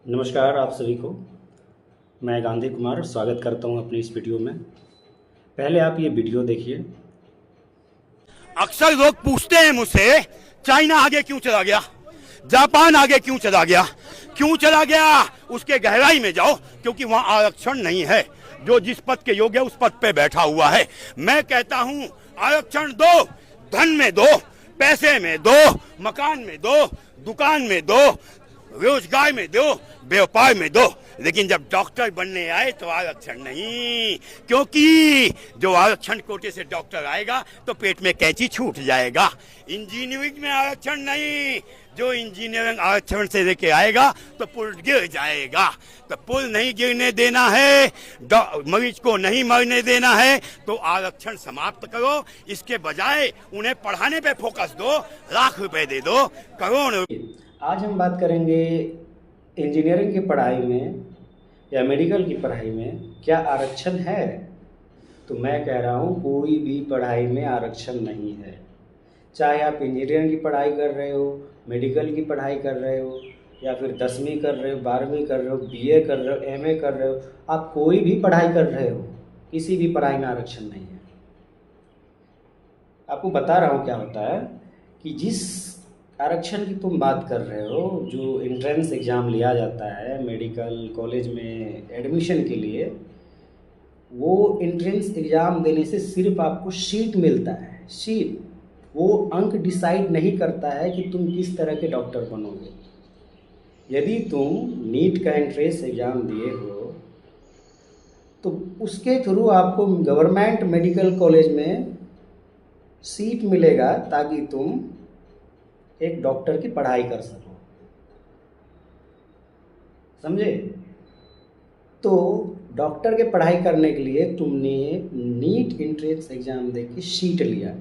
नमस्कार आप सभी को। मैं गांधी कुमार स्वागत करता हूं अपनी इस वीडियो में। पहले आप ये वीडियो देखिए। अक्सर लोग पूछते हैं मुझसे, चाइना आगे क्यों चला गया, जापान आगे क्यों चला गया, क्यों चला गया? उसके गहराई में जाओ, क्योंकि वहां आरक्षण नहीं है। जो जिस पद के योग्य है उस पद पे बैठा हुआ है। मैं कहता हूं आरक्षण दो, धन में दो, पैसे में दो, मकान में दो, दुकान में दो, रोजगार में दो, व्यापार में दो, लेकिन जब डॉक्टर बनने आए तो आरक्षण नहीं। क्योंकि जो आरक्षण कोटे से डॉक्टर आएगा तो पेट में कैंची छूट जाएगा। इंजीनियरिंग में आरक्षण नहीं, जो इंजीनियरिंग आरक्षण से लेके आएगा तो पुल गिर जाएगा। तो पुल नहीं गिरने देना है, मरीज को नहीं मरने देना है, तो आरक्षण समाप्त करो। इसके बजाय उन्हें पढ़ाने पे फोकस दो, लाख रुपए दे दो, करोड़। आज हम बात करेंगे इंजीनियरिंग की पढ़ाई में या मेडिकल की पढ़ाई में क्या आरक्षण है। तो मैं कह रहा हूँ कोई भी पढ़ाई में आरक्षण नहीं है। चाहे आप इंजीनियरिंग की पढ़ाई कर रहे हो, मेडिकल की पढ़ाई कर रहे हो, या फिर 10वीं कर रहे हो, 12वीं कर रहे हो, बीए कर रहे हो, एमए कर रहे हो, आप कोई भी पढ़ाई कर रहे हो, किसी भी पढ़ाई में आरक्षण नहीं है। आपको बता रहा हूँ क्या होता है कि जिस आरक्षण की तुम बात कर रहे हो, जो एंट्रेंस एग्ज़ाम लिया जाता है मेडिकल कॉलेज में एडमिशन के लिए, वो एंट्रेंस एग्ज़ाम देने से सिर्फ आपको सीट मिलता है। सीट, वो अंक डिसाइड नहीं करता है कि तुम किस तरह के डॉक्टर बनोगे। यदि तुम नीट का एंट्रेंस एग्ज़ाम दिए हो तो उसके थ्रू आपको गवर्नमेंट मेडिकल कॉलेज में सीट मिलेगा ताकि तुम एक डॉक्टर की पढ़ाई कर सको। समझे? तो डॉक्टर के पढ़ाई करने के लिए तुमने नीट एंट्रेंस एग्ज़ाम दे के सीट लिया।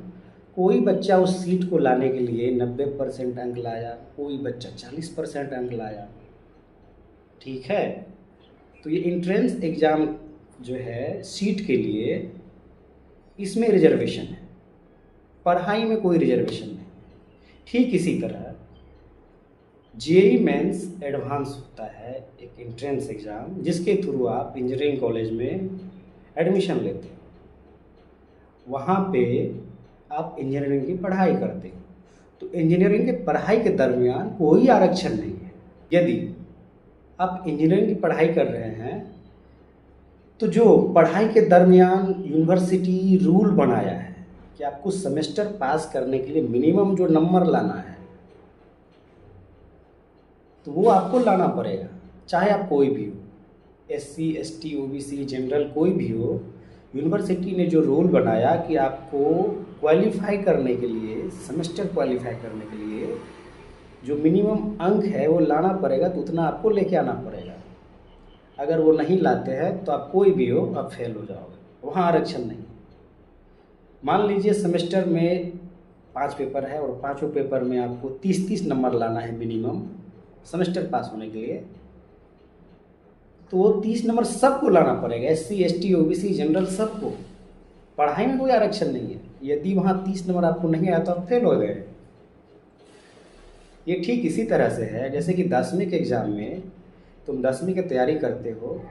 कोई बच्चा उस सीट को लाने के लिए 90% अंक लाया, कोई बच्चा 40% अंक लाया। ठीक है? तो ये एंट्रेंस एग्ज़ाम जो है सीट के लिए, इसमें रिजर्वेशन है, पढ़ाई में कोई रिजर्वेशन नहीं। ठीक इसी तरह जेईई मेंस एडवांस होता है एक एंट्रेंस एग्ज़ाम, जिसके थ्रू आप इंजीनियरिंग कॉलेज में एडमिशन लेते हो। वहाँ पे आप इंजीनियरिंग की पढ़ाई करते हो। तो इंजीनियरिंग के पढ़ाई के दरमियान कोई आरक्षण नहीं है। यदि आप इंजीनियरिंग की पढ़ाई कर रहे हैं तो जो पढ़ाई के दरमियान यूनिवर्सिटी रूल बनाया है कि आपको सेमेस्टर पास करने के लिए मिनिमम जो नंबर लाना है तो वो आपको लाना पड़ेगा, चाहे आप कोई भी हो, एससी, एसटी, ओबीसी, जनरल, कोई भी हो। यूनिवर्सिटी ने जो रूल बनाया कि आपको क्वालिफाई करने के लिए, सेमेस्टर क्वालिफाई करने के लिए जो मिनिमम अंक है वो लाना पड़ेगा, तो उतना आपको लेके आना पड़ेगा। अगर वो नहीं लाते हैं तो आप कोई भी हो, आप फेल हो जाओगे। वहाँ आरक्षण नहीं। मान लीजिए सेमेस्टर में 5 पेपर है और पाँचों पेपर में आपको 30-30 नंबर लाना है मिनिमम सेमेस्टर पास होने के लिए, तो वो 30 नंबर सबको लाना पड़ेगा, एससी, एसटी, ओबीसी, जनरल, सबको। पढ़ाई में कोई आरक्षण नहीं है। यदि वहाँ 30 नंबर आपको नहीं आया तो आप फेल हो गए। ये ठीक इसी तरह से है जैसे कि 10वीं के एग्ज़ाम में तुम 10वीं की तैयारी करते हो,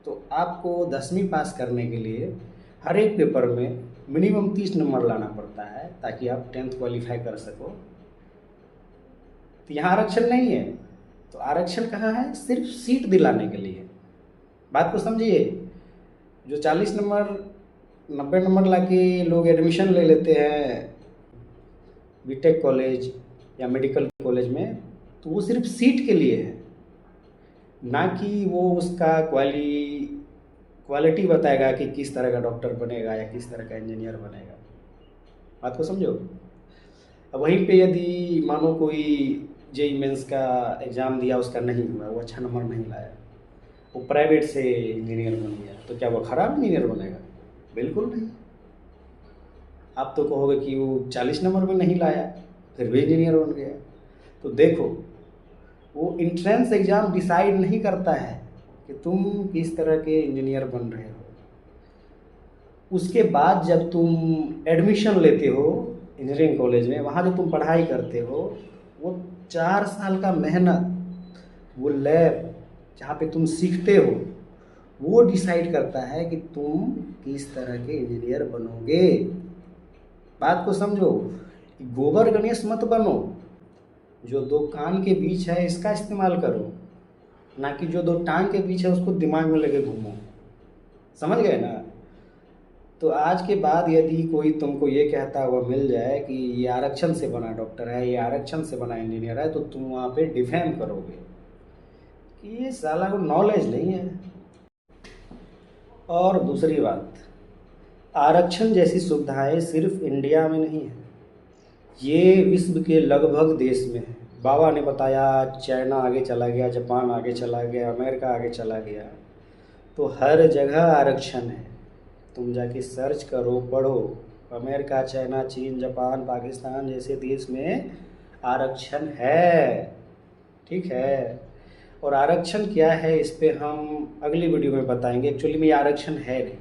तो आपको 10वीं पास करने के लिए हर एक पेपर में मिनिमम 30 नंबर लाना पड़ता है ताकि आप 10th क्वालिफाई कर सको। तो यहाँ आरक्षण नहीं है। तो आरक्षण कहाँ है? सिर्फ सीट दिलाने के लिए। बात को समझिए। जो 40 नंबर 90 नंबर लाके लोग एडमिशन ले लेते हैं बीटेक कॉलेज या मेडिकल कॉलेज में, तो वो सिर्फ सीट के लिए है, ना कि वो उसका क्वालिटी बताएगा कि किस तरह का डॉक्टर बनेगा या किस तरह का इंजीनियर बनेगा। बात को समझो। अब वहीं पे यदि मानो कोई जेईई मेंस का एग्ज़ाम दिया, उसका नहीं हुआ, वो अच्छा नंबर नहीं लाया, वो प्राइवेट से इंजीनियर बन गया, तो क्या वो ख़राब इंजीनियर बनेगा? बिल्कुल नहीं। आप तो कहोगे कि वो 40 नंबर में नहीं लाया फिर भी इंजीनियर बन गया। तो देखो, वो एंट्रेंस एग्ज़ाम डिसाइड नहीं करता है कि तुम किस तरह के इंजीनियर बन रहे हो। उसके बाद जब तुम एडमिशन लेते हो इंजीनियरिंग कॉलेज में, वहाँ जो तुम पढ़ाई करते हो, वो 4 साल का मेहनत, वो लैब, जहाँ पे तुम सीखते हो, वो डिसाइड करता है कि तुम किस तरह के इंजीनियर बनोगे। बात को समझो, गोबर गणेश मत बनो। जो दो कान के बीच है इसका इस्तेमाल करो, ना कि जो दो टांग के बीच है उसको दिमाग में लेके घूमो। समझ गए ना? तो आज के बाद यदि कोई तुमको ये कहता हुआ मिल जाए कि ये आरक्षण से बना डॉक्टर है, ये आरक्षण से बना इंजीनियर है, तो तुम वहाँ पे डिफेम करोगे कि ये साला को नॉलेज नहीं है। और दूसरी बात, आरक्षण जैसी सुविधाएं सिर्फ इंडिया में नहीं है, ये विश्व के लगभग देश में है। बाबा ने बताया चाइना आगे चला गया, जापान आगे चला गया, अमेरिका आगे चला गया, तो हर जगह आरक्षण है। तुम जाके सर्च करो, पढ़ो, अमेरिका, चाइना, चीन, जापान, पाकिस्तान जैसे देश में आरक्षण है। ठीक है? और आरक्षण क्या है इस पे हम अगली वीडियो में बताएंगे। एक्चुअली में आरक्षण है नहीं।